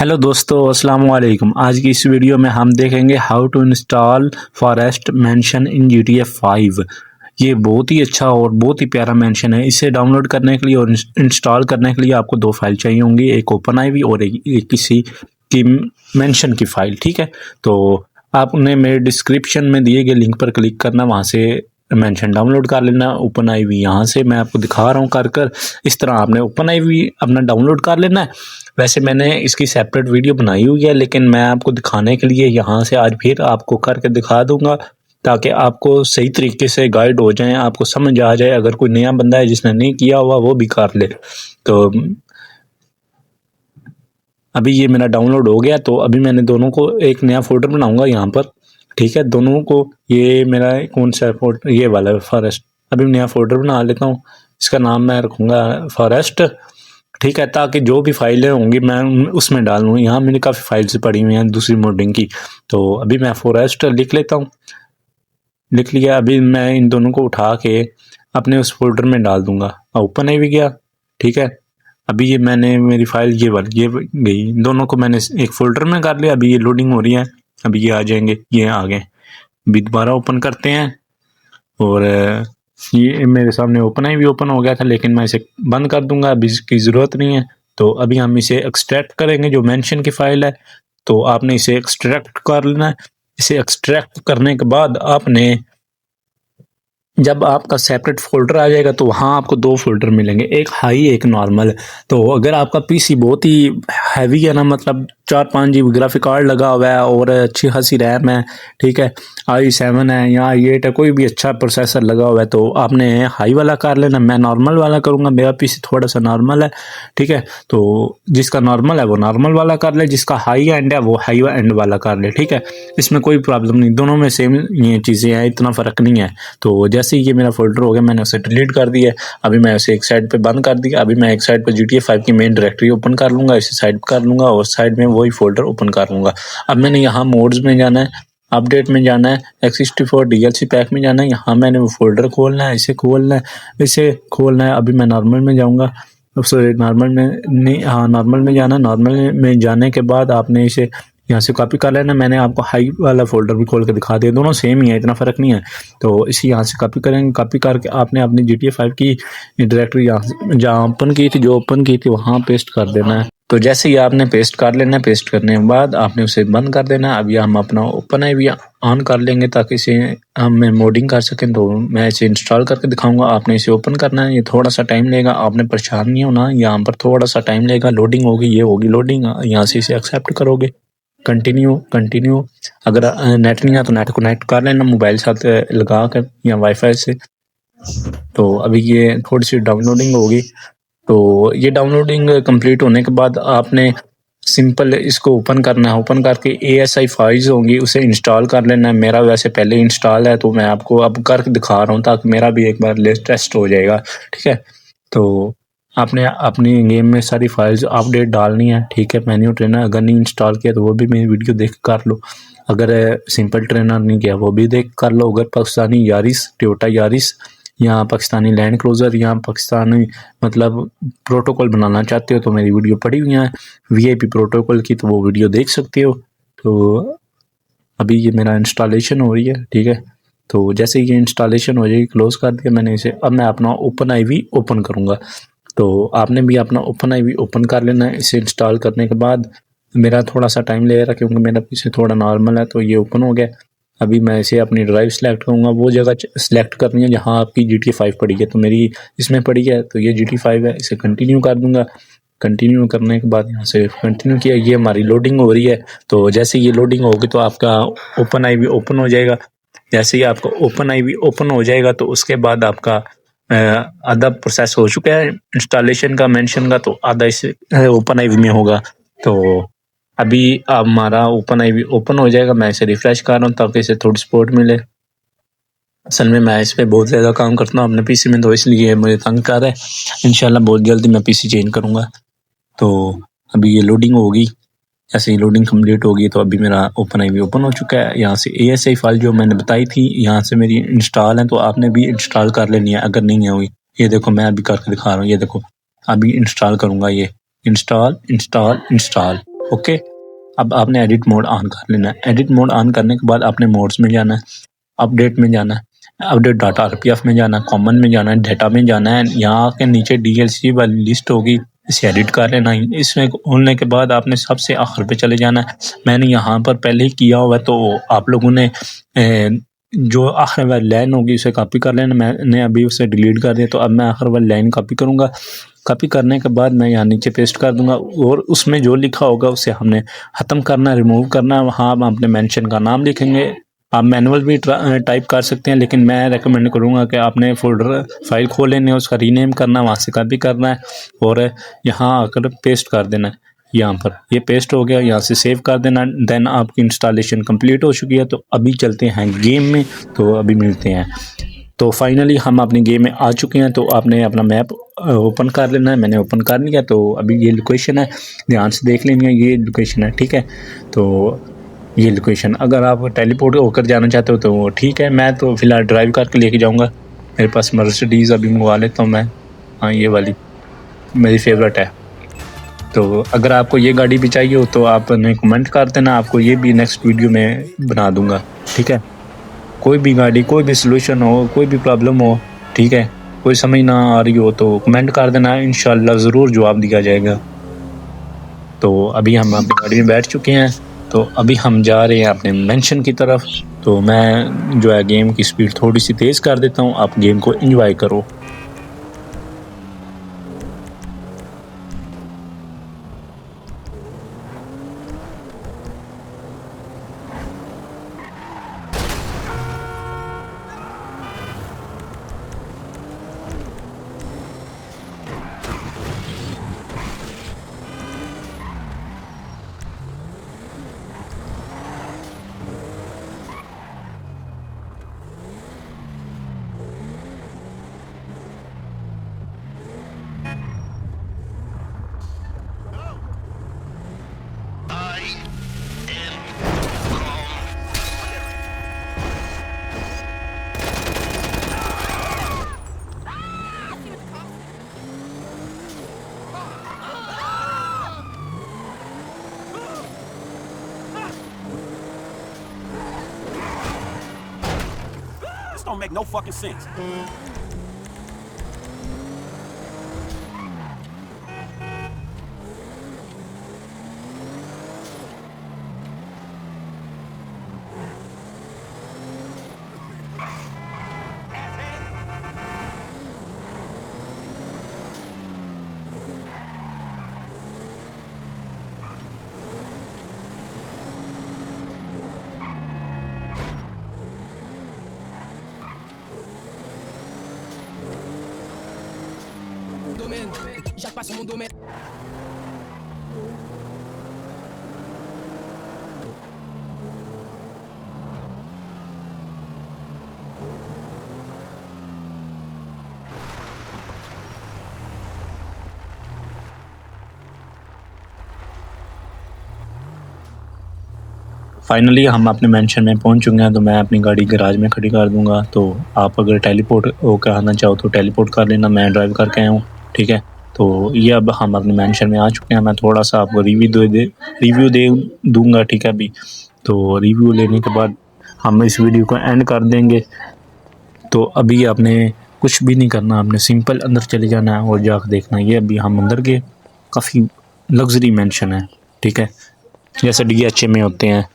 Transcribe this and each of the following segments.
Hello दोस्तों, अस्सलाम वालेकुम। आज की इस वीडियो में हम देखेंगे how to install Forest Mansion in GTA 5। ये बहुत ही अच्छा और बहुत ही प्यारा मेंशन है। इसे डाउनलोड करने के लिए और इंस्टॉल करने के लिए आपको दो फाइल चाहिए होंगी, एक ओपन आईवी और एक किसी की मेंशन की फाइल। ठीक है, तो आपने मेरे डिस्क्रिप्शन में दिए गए लिंक पर क्लिक करना, वहाँ से मेंशन डाउनलोड कर लेना। ओपन आईवी यहाँ से मैं आपको दिखा रहा हूँ कर इस तरह आपने ओपन आईवी अपना डाउनलोड कर लेना है। वैसे मैंने इसकी सेपरेट वीडियो बनाई हुई है, लेकिन मैं आपको दिखाने के लिए यहाँ से आज फिर आपको करके दिखा दूंगा, ताकि आपको सही तरीके से गाइड हो जाए, आपको समझ आ जाए। अगर कोई नया बंदा है जिसने नहीं किया हुआ वो भी कर ले। तो अभी ये मेरा डाउनलोड हो गया, तो अभी मैंने दोनों को एक नया फोल्डर बनाऊंगा यहाँ पर। ठीक है, दोनों को, ये मेरा कौन सा फोल्डर, ये वाला है फॉरेस्ट। अभी नया फोल्डर बना लेता हूँ, इसका नाम मैं रखूँगा फॉरेस्ट। ठीक है, ताकि जो भी फाइलें होंगी मैं उसमें डालूँ। यहाँ मैंने काफ़ी फाइल्स पड़ी हुई हैं दूसरी मोडिंग की, तो अभी मैं फॉरेस्ट लिख लेता हूँ। लिख लिया। अभी मैं इन दोनों को उठा के अपने उस फोल्डर में डाल दूंगा। ओपन है भी गया। ठीक है, अभी ये मैंने मेरी फाइल ये गई, दोनों को मैंने एक फोल्डर में कर लिया। अभी ये लोडिंग हो रही है, अभी ये आ जाएंगे, ये आ गए। अभी दोबारा ओपन करते हैं और ये मेरे सामने ओपन है भी ओपन हो गया था, लेकिन मैं इसे बंद कर दूंगा, अभी इसकी ज़रूरत नहीं है। तो अभी हम इसे एक्सट्रैक्ट करेंगे, जो मेंशन की फाइल है। तो आपने इसे एक्सट्रैक्ट कर लेना है। इसे एक्सट्रैक्ट करने के बाद आपने, जब आपका सेपरेट फोल्डर आ जाएगा तो वहाँ आपको दो फोल्डर मिलेंगे, एक हाई एक नॉर्मल। तो अगर आपका पीसी बहुत ही हैवी है ना, मतलब 4-5 GB ग्राफिक कार्ड लगा हुआ है और अच्छी खासी रैम है, ठीक है, i7 है या i8 है, कोई भी अच्छा प्रोसेसर लगा हुआ है, तो आपने हाई वाला कर लेना। मैं नॉर्मल वाला करूँगा, मेरा पीसी थोड़ा सा नॉर्मल है। ठीक है, तो जिसका नॉर्मल है वो नॉर्मल वाला कर ले, जिसका हाई एंड है वो हाई एंड वाला कर ले। ठीक है, इसमें कोई प्रॉब्लम नहीं, दोनों में सेम ये चीज़ें हैं, इतना फ़र्क नहीं है। तो जैसे ही ये मेरा फोल्डर हो गया, मैंने उसे डिलीट कर दिया। अभी मैं उसे एक साइड पे बंद कर दिया। अभी मैं एक साइड पे GTA 5 की मेन डायरेक्टरी ओपन कर लूँगा, इसे साइड कर लूँगा और साइड में वही फोल्डर ओपन कर लूँगा। अब मैंने यहाँ मोड्स में जाना है, अपडेट में जाना है, X64 DLC पैक में जाना है। यहाँ मैंने वो फोल्डर खोलना है, इसे खोलना है, इसे खोलना है। अभी मैं नॉर्मल में जाऊँगा, सॉरी नॉर्मल में नहीं, हाँ नॉर्मल में जाना। नॉर्मल में जाने के बाद आपने इसे यहाँ से कॉपी कर लेना। मैंने आपको हाई वाला फोल्डर भी खोल के दिखा दिया, दोनों सेम ही है, इतना फ़र्क नहीं है। तो इसी यहाँ से कॉपी करेंगे, कॉपी करके आपने अपनी GTA 5 की डायरेक्टरी यहाँ से जहाँ ओपन की थी, जो ओपन की थी वहाँ पेस्ट कर देना है। तो जैसे ही आपने पेस्ट कर लेना है, पेस्ट करने के बाद आपने उसे बंद कर देना है। अभी हम अपना ओपन है भी ऑन कर लेंगे ताकि इसे हम मोडिंग कर सकें। तो मैं इसे इंस्टॉल करके दिखाऊंगा, आपने इसे ओपन करना है। ये थोड़ा सा टाइम लेगा, आपने परेशान नहीं होना, यहाँ पर थोड़ा सा टाइम लेगा। लोडिंग होगी, ये होगी लोडिंग, यहाँ से इसे एक्सेप्ट करोगे, कंटिन्यू कंटिन्यू। अगर नेट नहीं है तो नेट को कनेक्ट कर लेना मोबाइल साथ लगा कर या वाईफाई से। तो अभी ये थोड़ी सी डाउनलोडिंग होगी। तो ये डाउनलोडिंग कंप्लीट होने के बाद आपने सिंपल इसको ओपन करना है। ओपन करके ASI फाइल्स होंगी, उसे इंस्टॉल कर लेना है। मेरा वैसे पहले इंस्टॉल है, तो मैं आपको अब करके दिखा रहा हूँ ताकि मेरा भी एक बार टेस्ट हो जाएगा। ठीक है, तो आपने अपनी गेम में सारी फाइल्स अपडेट डालनी है। ठीक है, मेन्यू ट्रेनर अगर नहीं इंस्टॉल किया तो वो भी मेरी वीडियो देख कर लो। अगर सिंपल ट्रेनर नहीं किया वो भी देख कर लो। अगर पाकिस्तानी यारिस, टोयोटा यारिस या पाकिस्तानी लैंड क्रूज़र या पाकिस्तानी मतलब प्रोटोकॉल बनाना चाहते हो तो मेरी वीडियो पड़ी हुई है VIP प्रोटोकॉल की, तो वो वीडियो देख सकते हो। तो अभी ये मेरा इंस्टॉलेशन हो रही है। ठीक है, तो जैसे ये इंस्टॉलेशन हो जाएगी, क्लोज़ कर दिया मैंने इसे। अब मैं अपना ओपन आईवी ओपन करूँगा, तो आपने भी अपना ओपन आईवी ओपन कर लेना है। इसे इंस्टॉल करने के बाद मेरा थोड़ा सा टाइम लगेगा क्योंकि मेरा पीछे थोड़ा नॉर्मल है। तो ये ओपन हो गया। अभी मैं इसे अपनी ड्राइव सेलेक्ट करूँगा, वो जगह सेलेक्ट करनी है जहाँ आपकी GTA 5 पड़ी है। तो मेरी इसमें पड़ी है, तो ये GTA 5 है, इसे कंटिन्यू कर दूँगा। कंटिन्यू करने के बाद यहाँ से कंटिन्यू किया, ये हमारी लोडिंग हो रही है। तो जैसे ये लोडिंग होगी तो आपका ओपन आईवी ओपन हो जाएगा। जैसे ही आपका ओपन आईवी ओपन हो जाएगा तो उसके बाद आपका आधा प्रोसेस हो चुका है इंस्टॉलेशन का, मेंशन का, तो आधा इस ओपन आईवी में होगा। तो अभी हमारा ओपन आईवी ओपन हो जाएगा। मैं इसे रिफ्रेश कर रहा हूँ ताकि इसे थोड़ी सपोर्ट मिले। असल में मैं इस पर बहुत ज़्यादा काम करता हूँ अपने पीसी में, तो इसलिए मुझे तंग कर रहा है। इंशाल्लाह बहुत जल्दी मैं पीसी चेंज करूँगा। तो अभी ये लोडिंग होगी, जैसे ही लोडिंग कंप्लीट होगी तो अभी मेरा ओपन आईवी ओपन हो चुका है। यहाँ से ASI फाइल जो मैंने बताई थी यहाँ से मेरी इंस्टॉल है, तो आपने भी इंस्टॉल कर लेनी है अगर नहीं है हुई। ये देखो मैं अभी करके दिखा रहा हूँ, ये देखो अभी इंस्टॉल करूँगा। ये इंस्टॉल इंस्टॉल इंस्टॉल ओके। अब आपने एडिट मोड ऑन कर लेना है। एडिट मोड ऑन करने के बाद आपने मोड्स में जाना है, अपडेट में जाना है, अपडेट डाटा आरपीएफ में जाना है, कॉमन में जाना है, डाटा में जाना है। यहाँ के नीचे डीएलसी वाली लिस्ट होगी, इसे एडिट कर लेना है। इसमें होने के बाद आपने सबसे आखिर पे चले जाना है। मैंने यहाँ पर पहले ही किया हुआ है, तो आप लोगों ने जो आखिर वाली लाइन होगी उसे कॉपी कर लेना। मैंने अभी उसे डिलीट कर दिया, तो अब मैं आखिर वाली लाइन कॉपी करूँगा। कॉपी करने के बाद मैं यहाँ नीचे पेस्ट कर दूंगा, और उसमें जो लिखा होगा उसे हमने ख़त्म करना, रिमूव करना है। वहाँ हम अपने मेंशन का नाम लिखेंगे। आप मैनुअल भी टाइप कर सकते हैं, लेकिन मैं रेकमेंड करूँगा कि आपने फोल्डर फाइल खोल लेने, उसका रीनेम करना, वहाँ से कॉपी करना है और यहाँ आकर पेस्ट कर देना है। यहाँ पर ये पेस्ट हो गया, यहाँ से सेव कर देना। देन आपकी इंस्टॉलेशन कंप्लीट हो चुकी है। तो अभी चलते हैं गेम में, तो अभी मिलते हैं। तो फाइनली हम अपनी गेम में आ चुके हैं। तो आपने अपना मैप ओपन कर लेना है। मैंने ओपन कर लिया। तो अभी ये लोकेशन है, ध्यान से देख लेंगे, ये लोकेशन है, ठीक है। तो ये लोकेशन, अगर आप टेलीपोर्ट होकर जाना चाहते हो तो ठीक है। मैं तो फ़िलहाल ड्राइव करके लेके जाऊँगा। मेरे पास मर्सिडीज़ अभी मंगवा लेता हूँ मैं। हाँ, ये वाली मेरी फेवरेट है। तो अगर आपको ये गाड़ी भी चाहिए हो तो आपने कमेंट कर देना, आपको ये भी नेक्स्ट वीडियो में बना दूँगा, ठीक है। कोई भी गाड़ी, कोई भी सॉल्यूशन हो, कोई भी प्रॉब्लम हो, ठीक है, कोई समझ ना आ रही हो तो कमेंट कर देना, इंशाल्लाह ज़रूर जवाब दिया जाएगा। तो अभी हम अपनी गाड़ी में बैठ चुके हैं। तो अभी हम जा रहे हैं अपने मेंशन की तरफ। तो मैं जो है गेम की स्पीड थोड़ी सी तेज़ कर देता हूँ, आप गेम को एंजॉय करो। This don't make no fucking sense. Domaine, já passo mon domaine. Finally हम अपने मेंशन में पहुंच चुके हैं। तो मैं अपनी गाड़ी गैराज में खड़ी कर दूंगा। तो आप अगर टेलीपोर्ट होकर आना चाहो तो टेलीपोर्ट कर लेना, मैं ड्राइव करके आया हूँ, ठीक है। तो ये अब हम अपने मेंशन में आ चुके हैं। मैं थोड़ा सा आपको रिव्यू दे दूंगा, ठीक है। अभी तो रिव्यू लेने के बाद हम इस वीडियो को एंड कर देंगे। तो अभी आपने कुछ भी नहीं करना, आपने सिंपल अंदर चले जाना है और जाकर देखना। ये अभी हम अंदर गए, काफ़ी लग्जरी मेंशन है, ठीक है, जैसे DHA में होते हैं।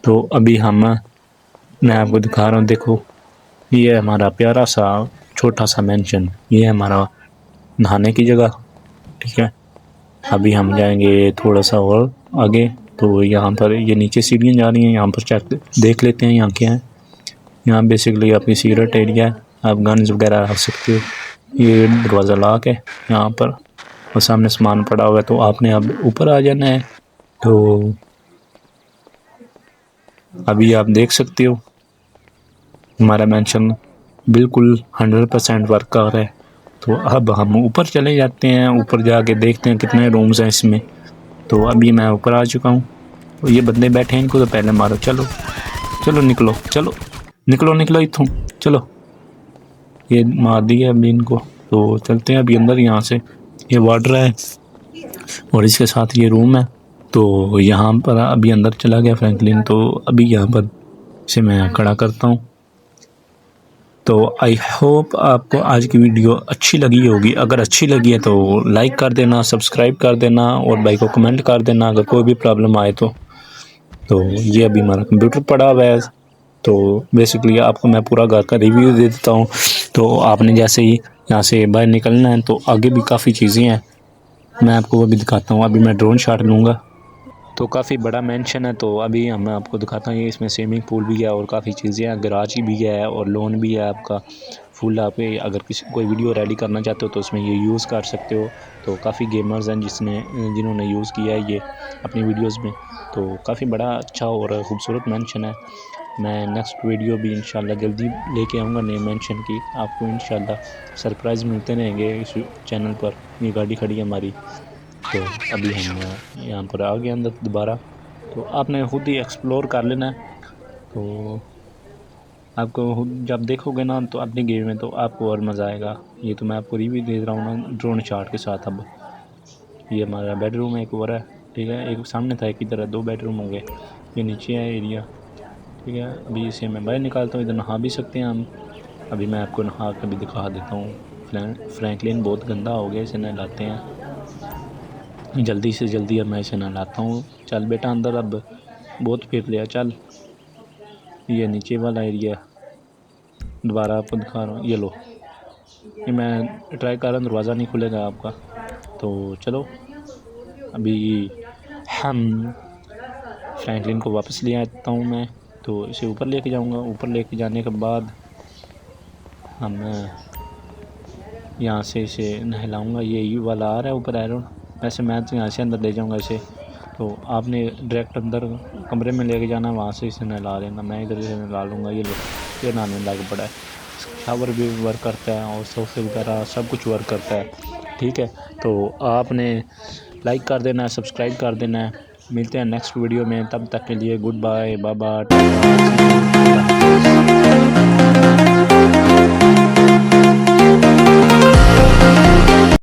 तो अभी मैं आपको दिखा रहा हूँ, देखो ये है हमारा प्यारा सा छोटा सा मेंशन। ये है हमारा नहाने की जगह, ठीक है। अभी हम जाएंगे थोड़ा सा और आगे। तो यहाँ पर ये नीचे सीढ़ियाँ जा रही हैं, यहाँ पर चेक देख लेते हैं यहाँ क्या है। यहाँ बेसिकली आपकी सिगरेट एरिया है, आप गन्स वगैरह रख सकते हो। ये दरवाज़ा लॉक है यहाँ पर, और सामने सामान पड़ा हुआ है। तो आपने अब ऊपर आ जाना है। तो अभी आप देख सकते हो हमारा मेंशन बिल्कुल 100% वर्क कर रहा है। तो अब हम ऊपर चले जाते हैं, ऊपर जाके देखते हैं कितने रूम्स हैं इसमें। तो अभी मैं ऊपर आ चुका हूँ। तो ये बंदे बैठे हैं, इनको तो पहले मारो। चलो चलो निकलो, चलो निकलो निकलो इथों, चलो। ये मार दिया अभी इनको। तो चलते हैं अभी अंदर। यहाँ से ये वाटर है और इसके साथ ये रूम है। तो यहाँ पर अभी अंदर चला गया फ्रैंकलिन, तो अभी यहाँ पर इसे मैं खड़ा करता हूँ। तो आई होप आपको आज की वीडियो अच्छी लगी होगी। अगर अच्छी लगी है तो लाइक कर देना, सब्सक्राइब कर देना और भाई को कमेंट कर देना अगर कोई भी प्रॉब्लम आए तो ये अभी हमारा कंप्यूटर पड़ा हुआ है। तो बेसिकली आपको मैं पूरा घर का रिव्यू दे देता हूँ। तो आपने जैसे ही यहाँ से बाहर निकलना है तो आगे भी काफ़ी चीज़ें हैं, मैं आपको वो भी दिखाता हूँ। अभी मैं ड्रोन शॉट लूँगा। तो काफ़ी बड़ा मेंशन है, तो अभी मैं आपको दिखाता हूँ। ये इसमें स्विमिंग पूल भी है और काफ़ी चीज़ें हैं, गराज भी है और लोन भी है आपका फुल। आप अगर कोई वीडियो रेडी करना चाहते हो तो उसमें ये यूज़ कर सकते हो। तो काफ़ी गेमर्स हैं जिन्होंने यूज़ किया है ये अपनी वीडियोज़ में। तो काफ़ी बड़ा अच्छा और ख़ूबसूरत मेंशन है। मैं नेक्स्ट वीडियो भी इंशाल्लाह जल्दी लेके आऊँगा नए मेंशन की। आपको इंशाल्लाह सरप्राइज़ मिलते रहेंगे इस चैनल पर। ये गाड़ी खड़ी है हमारी। तो अभी हम यहाँ पर आ गए अंदर दोबारा। तो आपने खुद ही एक्सप्लोर कर लेना है। तो आपको जब देखोगे ना तो अपनी गेम में तो आपको और मज़ा आएगा। ये तो मैं आपको रिव्यू दे रहा हूँ ना ड्रोन शॉट के साथ। अब ये हमारा बेडरूम है, एक और है, ठीक है। एक सामने था, एक इधर है, 2 बेडरूम होंगे। ये नीचे है एरिया, ठीक है। अभी इसे मैं बाहर निकालता हूँ, इधर नहा भी सकते हैं हम। अभी मैं आपको नहा कर भी दिखा देता हूँ। फ्रैंकलिन बहुत गंदा हो गया, इसे नहलाते हैं जल्दी से जल्दी। अब मैं इसे नहलाता हूँ। चल बेटा अंदर, अब बहुत फिर लिया, चल। ये नीचे वाला एरिया दोबारा आपको दिखा रहा हूँ। ये लो, ये मैं ट्राई कर रहा हूँ, दरवाज़ा नहीं खुलेगा आपका। तो चलो अभी हम फ्रैंकलिन को वापस ले आता हूँ मैं। तो इसे ऊपर लेके जाऊँगा। ऊपर लेके जाने के बाद हम यहाँ से इसे नहलाऊँगा। ये वाला आ रहा है ऊपर एरो। वैसे मैं तो यहाँ से अंदर ले जाऊँगा इसे। तो आपने डायरेक्ट अंदर कमरे में लेके जाना, वहाँ से इसे नहला देना। मैं इधर से नहला लूँगा। ये लो, ये नहाने लग पड़ा है। शावर भी वर्क करता है और सोफे वगैरह सब कुछ वर्क करता है, ठीक है। तो आपने लाइक कर देना है, सब्सक्राइब कर देना है। मिलते हैं नेक्स्ट वीडियो में, तब तक के लिए गुड बाय, बाय बाय।